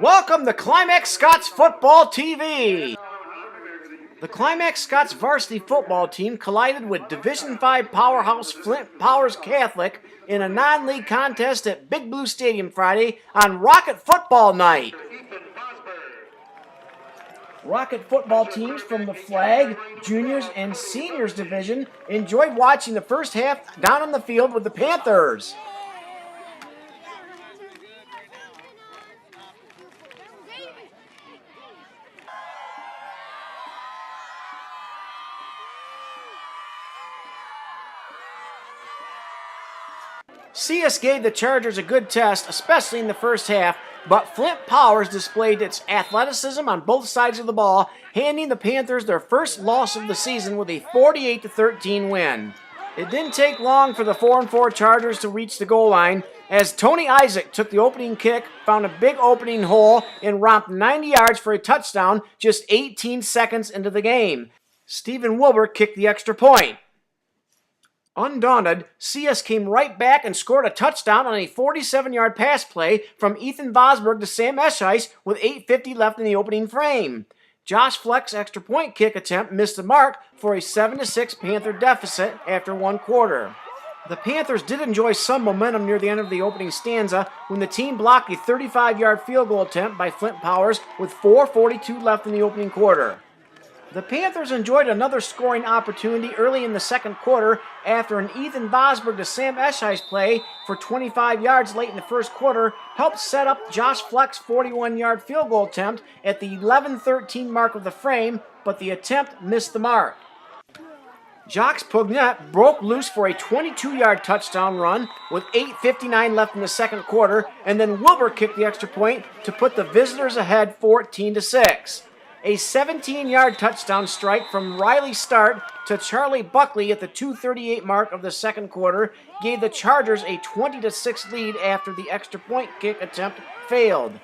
Welcome to Climax Scots Football TV. The Climax Scots varsity football team collided with Division V powerhouse Flint Powers Catholic in a non-league contest at Big Blue Stadium Friday on Rocket Football Night. Rocket football teams from the flag, juniors, and seniors division enjoyed watching the first half down on the field with the Panthers. CS gave the Chargers a good test, especially in the first half, but Flint Powers displayed its athleticism on both sides of the ball, handing the Panthers their first loss of the season with a 48-13 win. It didn't take long for the 4-4 Chargers to reach the goal line, as Tony Isaac took the opening kick, found a big opening hole, and romped 90 yards for a touchdown just 18 seconds into the game. Stephen Wilbur kicked the extra point. Undaunted, CS came right back and scored a touchdown on a 47-yard pass play from Ethan Vosberg to Sam Eschice with 8:50 left in the opening frame. Josh Fleck's extra point kick attempt missed the mark for a 7-6 Panther deficit after one quarter. The Panthers did enjoy some momentum near the end of the opening stanza when the team blocked a 35-yard field goal attempt by Flint Powers with 4:42 left in the opening quarter. The Panthers enjoyed another scoring opportunity early in the second quarter after an Ethan Vosberg to Sam Eschice play for 25 yards late in the first quarter helped set up Josh Fleck's 41-yard field goal attempt at the 11:13 mark of the frame, but the attempt missed the mark. Jacques Pugnette broke loose for a 22-yard touchdown run with 8:59 left in the second quarter, and then Wilbur kicked the extra point to put the visitors ahead 14-6. A 17-yard touchdown strike from Riley Start to Charlie Buckley at the 2:38 mark of the second quarter gave the Chargers a 20-6 lead after the extra point kick attempt failed.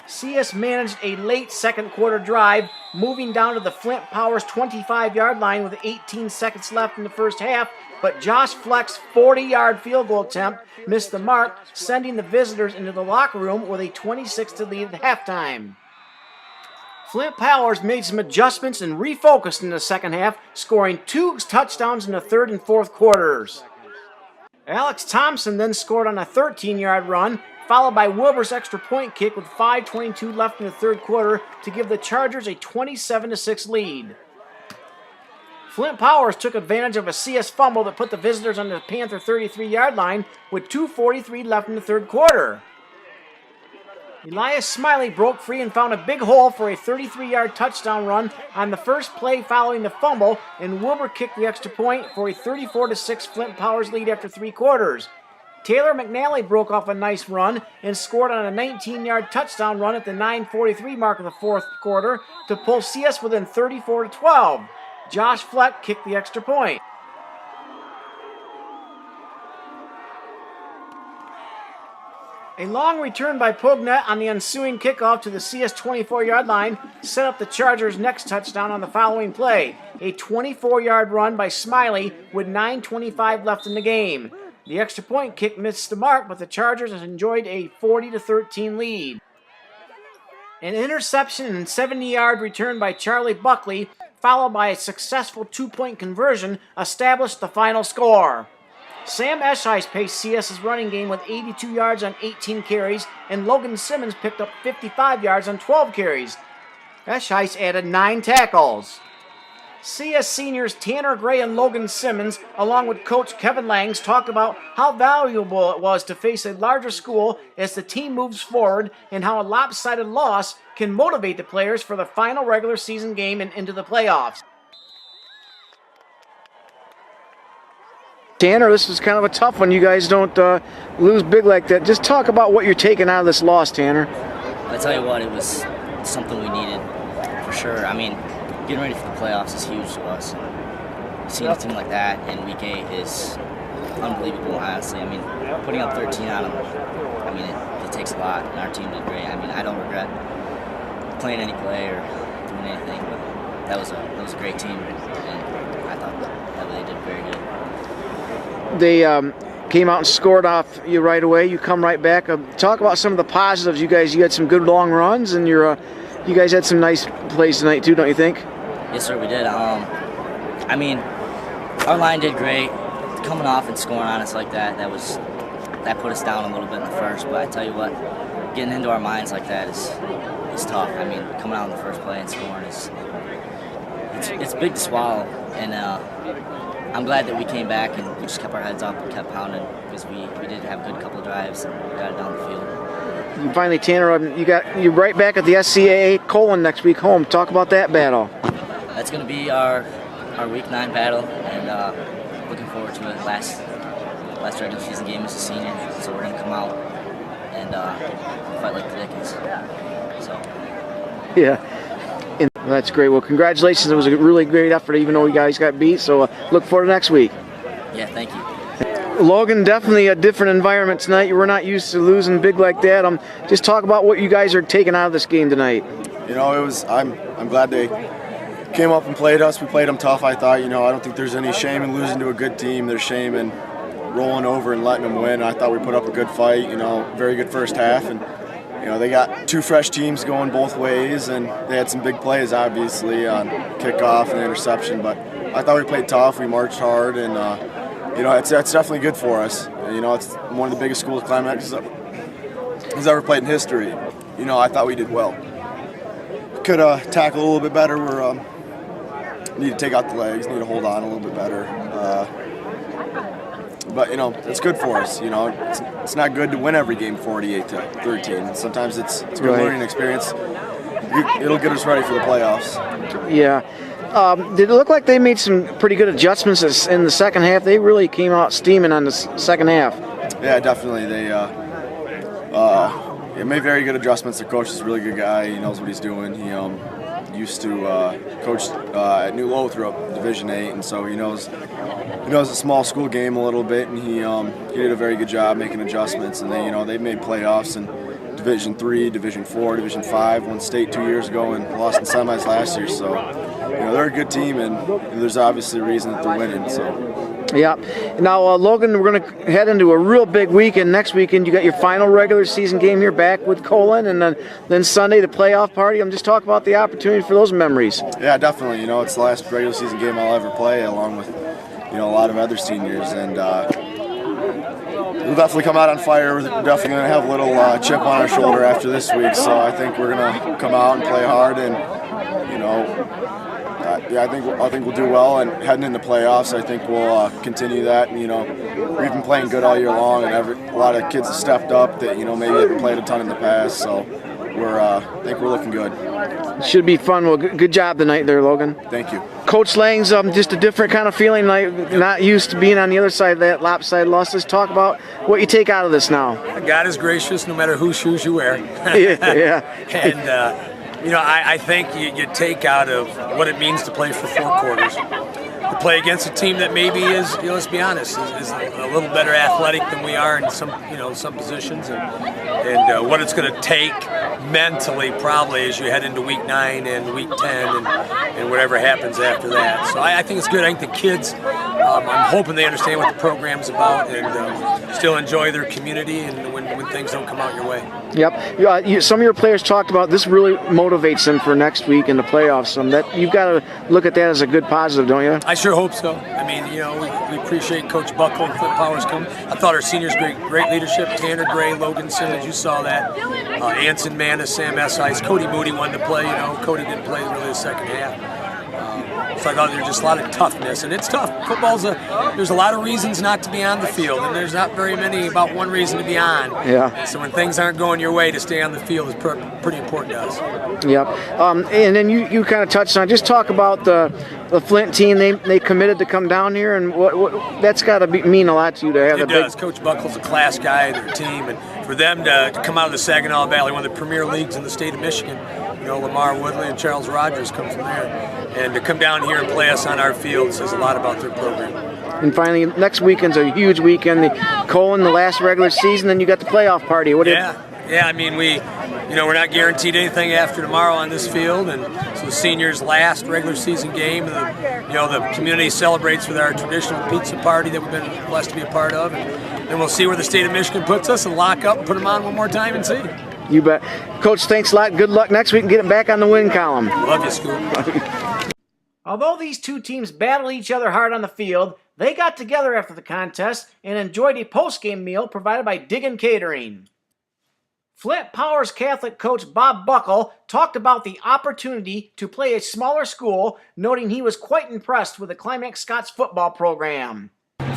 CS managed a late second quarter drive, moving down to the Flint Powers 25-yard line with 18 seconds left in the first half, but Josh Fleck's 40-yard field goal attempt missed the mark, sending the visitors into the locker room with a 26 lead at halftime. Flint Powers made some adjustments and refocused in the second half, scoring 2 touchdowns in the third and fourth quarters. Alex Thompson then scored on a 13-yard run, followed by Wilbur's extra point kick with 5:22 left in the third quarter to give the Chargers a 27-6 lead. Flint Powers took advantage of a CS fumble that put the visitors on the Panther 33-yard line with 2:43 left in the third quarter. Elias Smiley broke free and found a big hole for a 33-yard touchdown run on the first play following the fumble, and Wilbur kicked the extra point for a 34-6 Flint Powers lead after 3 quarters. Taylor McNally broke off a nice run and scored on a 19-yard touchdown run at the 9:43 mark of the fourth quarter to pull CS within 34-12. Josh Fleck kicked the extra point. A long return by Pugnette on the ensuing kickoff to the CS 24-yard line set up the Chargers' next touchdown on the following play, a 24-yard run by Smiley with 9:25 left in the game. The extra point kick missed the mark, but the Chargers have enjoyed a 40-13 lead. An interception and 70-yard return by Charlie Buckley, followed by a successful 2-point conversion, established the final score. Sam Eschice paced CS's running game with 82 yards on 18 carries, and Logan Simmons picked up 55 yards on 12 carries. Eschice added 9 tackles. CS seniors Tanner Gray and Logan Simmons, along with coach Kevin Langs, talked about how valuable it was to face a larger school as the team moves forward and how a lopsided loss can motivate the players for the final regular season game and into the playoffs. Tanner, this is kind of a tough one. You guys don't lose big like that. Just talk about what you're taking out of this loss, Tanner. I tell you what, it was something we needed for sure. I mean, getting ready for the playoffs is huge to us. Seeing a team like that in Week 8 is unbelievable, honestly. I mean, putting up 13 on them, I mean, it takes a lot, and our team did great. I mean, I don't regret playing any play or doing anything, but that was a great team, and I thought that they did very good. came out and scored off you right away. You come right back. Talk about some of the positives. You had some good long runs, and you guys had some nice plays tonight too, don't you think? Yes, sir, we did. I mean, our line did great. Coming off and scoring on us like that put us down a little bit in the first. But I tell you what, getting into our minds like that is tough. I mean, coming out in the first play and scoring it's big to swallow. And I'm glad that we came back and we just kept our heads up and kept pounding, because we did have a good couple of drives and we got it down the field. And finally, Tanner, you're right back at the SCAA Colon next week home. Talk about that battle. That's going to be our Week 9 battle, and looking forward to it. Last regular season game as a senior, so we're going to come out and fight like the Dickens. So. Yeah. That's great. Well, congratulations. It was a really great effort, even though you guys got beat. So look forward to next week. Yeah, thank you. Logan, definitely a different environment tonight. We're not used to losing big like that. Just talk about what you guys are taking out of this game tonight. You know, I'm glad they came up and played us. We played them tough, I thought. You know, I don't think there's any shame in losing to a good team. There's shame in rolling over and letting them win. I thought we put up a good fight, you know, very good first half. And, you know, they got two fresh teams going both ways, and they had some big plays, obviously, on kickoff and interception. But I thought we played tough. We marched hard, and, you know, it's definitely good for us. You know, it's one of the biggest schools Climax has ever played in history. You know, I thought we did well. Could tackle a little bit better. Need to take out the legs, need to hold on a little bit better. But, you know, it's good for us. You know, it's not good to win every game 48-13. Sometimes it's a good learning experience. It'll get us ready for the playoffs. Yeah. Did it look like they made some pretty good adjustments in the second half? They really came out steaming on the second half. Yeah, definitely. They made very good adjustments. The coach is a really good guy. He knows what he's doing. He used to coach at New Lothrop, Division 8, and so he knows a small school game a little bit, and he did a very good job making adjustments. And they made playoffs in Division 3, Division 4, Division 5, won state 2 years ago, and lost in semis last year. So they're a good team, and there's obviously a reason that they're winning. So. Yeah. Now, Logan, we're going to head into a real big weekend. Next weekend, you got your final regular season game here back with Colon, and then Sunday, the playoff party. I'm just talking about the opportunity for those memories. Yeah, definitely. It's the last regular season game I'll ever play, along with, a lot of other seniors. And we'll definitely come out on fire. We're definitely going to have a little chip on our shoulder after this week. So I think we're going to come out and play hard, and, I think we'll do well, and heading into playoffs, I think we'll continue that. And, we've been playing good all year long, and a lot of kids have stepped up that maybe haven't played a ton in the past. So I think we're looking good. Should be fun. Well, good job tonight there, Logan. Thank you. Coach Lang's just a different kind of feeling, like not used to being on the other side of that lopsided loss. Let's talk about what you take out of this now. God is gracious no matter whose shoes you wear. Yeah. And. I think you take out of what it means to play for 4 quarters, to play against a team that maybe is, let's be honest, is a little better athletic than we are in some positions, and what it's going to take mentally probably as you head into Week 9 and Week 10 and whatever happens after that. So I think it's good. I think the kids, I'm hoping they understand what the program's about and still enjoy their community and when things don't come out your way. Yep. Some of your players talked about this really motivates them for next week in the playoffs. That you've got to look at that as a good positive, don't you? I sure hope so. I mean, we appreciate Coach Buckle and Flint Powers coming. I thought our seniors great leadership. Tanner Gray, Logan Simmons, you saw that. Anson Manis, Sam Essice, Cody Moody wanted to play. Cody didn't play really the second half. So I thought there was just a lot of toughness, and it's tough. There's a lot of reasons not to be on the field, and there's not very many about one reason to be on. Yeah. So when things aren't going your way, to stay on the field is pretty important to us. Yep. And then you kind of touched on, just talk about the Flint team. They committed to come down here, and what that's got to mean a lot to you to have. It does. Coach Buckle's a class guy, their team, and for them to come out of the Saginaw Valley, one of the premier leagues in the state of Michigan. Lamar Woodley and Charles Rogers come from there. And to come down here and play us on our field says a lot about their program. And finally, next weekend's a huge weekend. The Colon, the last regular season, then you got the playoff party. Yeah. I mean, we're not guaranteed anything after tomorrow on this field, and so the seniors' last regular season game. The community celebrates with our traditional pizza party that we've been blessed to be a part of. And then we'll see where the state of Michigan puts us and lock up and put them on one more time and see. You bet. Coach, thanks a lot. Good luck next week and get it back on the win column. Love you, Scoop. Although these two teams battled each other hard on the field, they got together after the contest and enjoyed a post-game meal provided by Diggin' Catering. Flint Powers Catholic coach Bob Buckle talked about the opportunity to play a smaller school, noting he was quite impressed with the Climax Scots football program.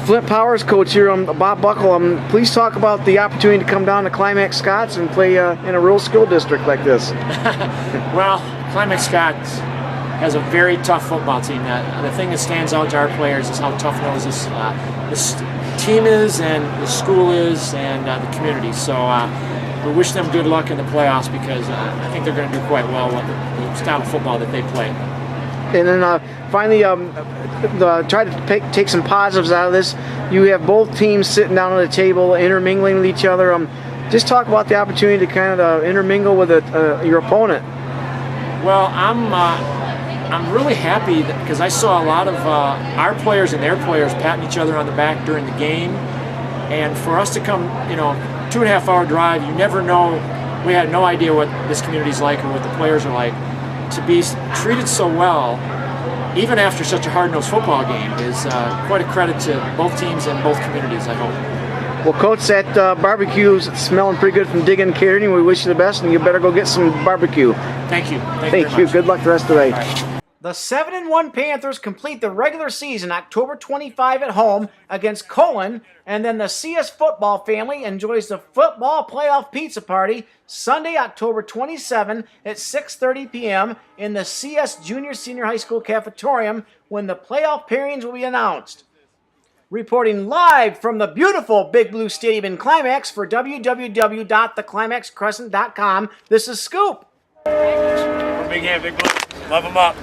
Flint Powers coach here, Bob Buckle. Please talk about the opportunity to come down to Climax Scots and play in a rural school district like this. Well, Climax Scots has a very tough football team. The thing that stands out to our players is how tough-nosed this team is, and the school is, and the community. So we wish them good luck in the playoffs, because I think they're going to do quite well with the style of football that they play. And then finally, try to take some positives out of this. You have both teams sitting down at a table, intermingling with each other. Just talk about the opportunity to kind of intermingle with your opponent. Well, I'm really happy because I saw a lot of our players and their players patting each other on the back during the game. And for us to come, 2.5 hour drive, you never know. We had no idea what this community's like or what the players are like. To be treated so well, even after such a hard-nosed football game, is quite a credit to both teams and both communities, I hope. Well, Coach, that barbecue's smelling pretty good from Diggin' Catering. We wish you the best, and you better go get some barbecue. Thank you. Thank you. Good luck the rest of the day. Right. The 7-1 Panthers complete the regular season October 25 at home against Colon, and then the CS football family enjoys the football playoff pizza party Sunday, October 27 at 6:30 p.m. in the CS Junior Senior High School cafetorium when the playoff pairings will be announced. Reporting live from the beautiful Big Blue Stadium in Climax for www.theclimaxcrescent.com, this is Scoop. Big hand, Big Blue. Love them up.